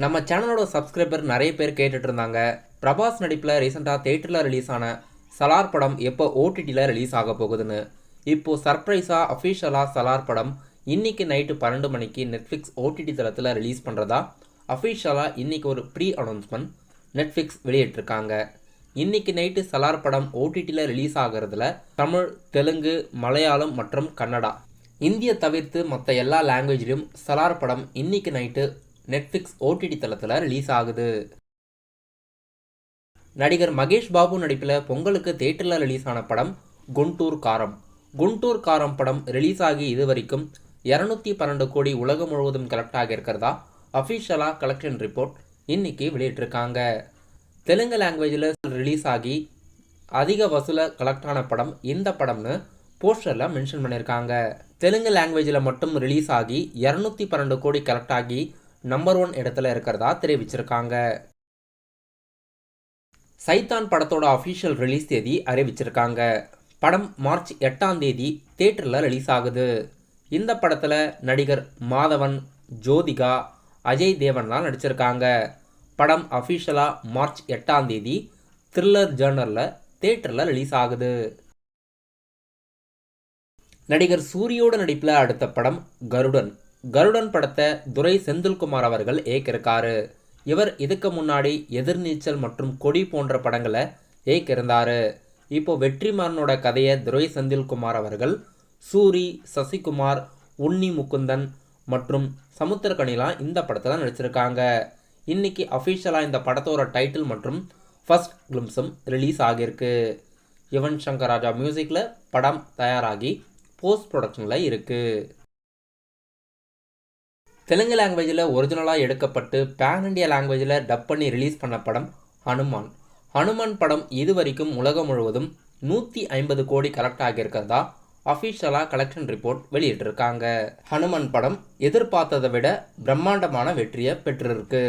நம்ம சேனலோட சப்ஸ்கிரைபர் நிறைய பேர் கேட்டுட்டு இருந்தாங்க. பிரபாஸ் நடிப்பில் ரீசெண்டாக தேட்டரில் ரிலீஸ் ஆன சலார் படம் எப்போ ஓடிடியில் ரிலீஸ் ஆக போகுதுன்னு இப்போது சர்ப்ரைஸாக அஃபிஷியலாக சலார் படம் இன்னைக்கு நைட்டு 12 மணிக்கு நெட்ஃப்ளிக்ஸ் ஓடிடி தளத்தில் ரிலீஸ் பண்ணுறதா அஃபிஷியலாக இன்றைக்கி ஒரு ப்ரீ அனௌன்ஸ்மெண்ட் நெட்ஃப்ளிக்ஸ் வெளியிட்டிருக்காங்க. இன்னைக்கு நைட்டு சலார் படம் ஓடிடியில் ரிலீஸ் ஆகிறதுல தமிழ், தெலுங்கு, மலையாளம் மற்றும் கன்னடா, இந்திய தவிர்த்து மற்ற எல்லா லாங்குவேஜ்லையும் சலார் படம் இன்னைக்கு நைட்டு நெட்ஃப்ளிக்ஸ் ஓடிடி தளத்தில் ரிலீஸ் ஆகுது. நடிகர் மகேஷ் பாபு நடிப்பில் பொங்கலுக்கு தேட்டரில் ரிலீஸ் ஆன படம் குண்டூர் காரம். குண்டூர் காரம் படம் ரிலீஸ் ஆகி இதுவரைக்கும் 212 கோடி உலகம் முழுவதும் கலெக்ட் ஆகியிருக்கிறதா அஃபிஷியலாக கலெக்ஷன் ரிப்போர்ட் இன்னைக்கு வெளியிட்டிருக்காங்க. தெலுங்கு லாங்குவேஜில் ரிலீஸ் ஆகி அதிக வசூலை கலெக்ட் ஆன படம் இந்த படம்னு போஸ்டரில் மென்ஷன் பண்ணியிருக்காங்க. தெலுங்கு லாங்குவேஜில் மட்டும் ரிலீஸ் ஆகி 212 கோடி கலெக்ட் ஆகி நம்பர் 1 இடத்துல இருக்கிறதா தெரிவிச்சிருக்காங்க. சைத்தான் படத்தோட அஃபிஷியல் ரிலீஸ் தேதி அறிவிச்சிருக்காங்க. படம் மார்ச் 8ஆம் தேதி தேட்டரில் ரிலீஸ் ஆகுது. இந்த படத்தில் நடிகர் மாதவன், ஜோதிகா, அஜய் தேவன்லாம் நடிச்சிருக்காங்க. படம் அஃபிஷியலாக மார்ச் 8ஆம் தேதி த்ரில்லர் ஜேர்னலில் தேட்டரில் ரிலீஸ் ஆகுது. நடிகர் சூரியோட நடிப்பில் அடுத்த படம் கருடன். கருடன் படத்தை துரை செந்தில்குமார் அவர்கள் இயக்கியிருக்காரு. இவர் இதுக்கு முன்னாடி எதிர்நீச்சல் மற்றும் கொடி போன்ற படங்களை இயக்கியிருந்தார். இப்போ வெற்றிமாறனோட கதையை துரை செந்தில்குமார் அவர்கள் சூரி, சசிகுமார், உன்னி முகுந்தன் மற்றும் சமுத்திரக்கனிலாம் இந்த படத்தில் நடிச்சிருக்காங்க. இன்னைக்கு அஃபிஷியலாக இந்த படத்தோட டைட்டில் மற்றும் ஃபர்ஸ்ட் கிளிம்ஸும் ரிலீஸ் ஆகியிருக்கு. யுவன் சங்கர் ராஜா மியூசிக்கில் படம் தயாராகி போஸ்ட் ப்ரொடக்ஷனில் இருக்குது. தெலுங்கு லாங்குவேஜில் ஒரிஜினலாக எடுக்கப்பட்டு பேன் இண்டியா லாங்குவேஜில் டப் பண்ணி ரிலீஸ் பண்ண படம் ஹனுமான். ஹனுமான் படம் இதுவரைக்கும் உலகம் முழுவதும் 150 கோடி கலெக்ட் ஆகியிருக்கிறதா அஃபிஷியலாக கலெக்ஷன் ரிப்போர்ட் வெளியிட்டிருக்காங்க. ஹனுமான் படம் எதிர்பார்த்ததை விட பிரம்மாண்டமான வெற்றியை பெற்றிருக்கு.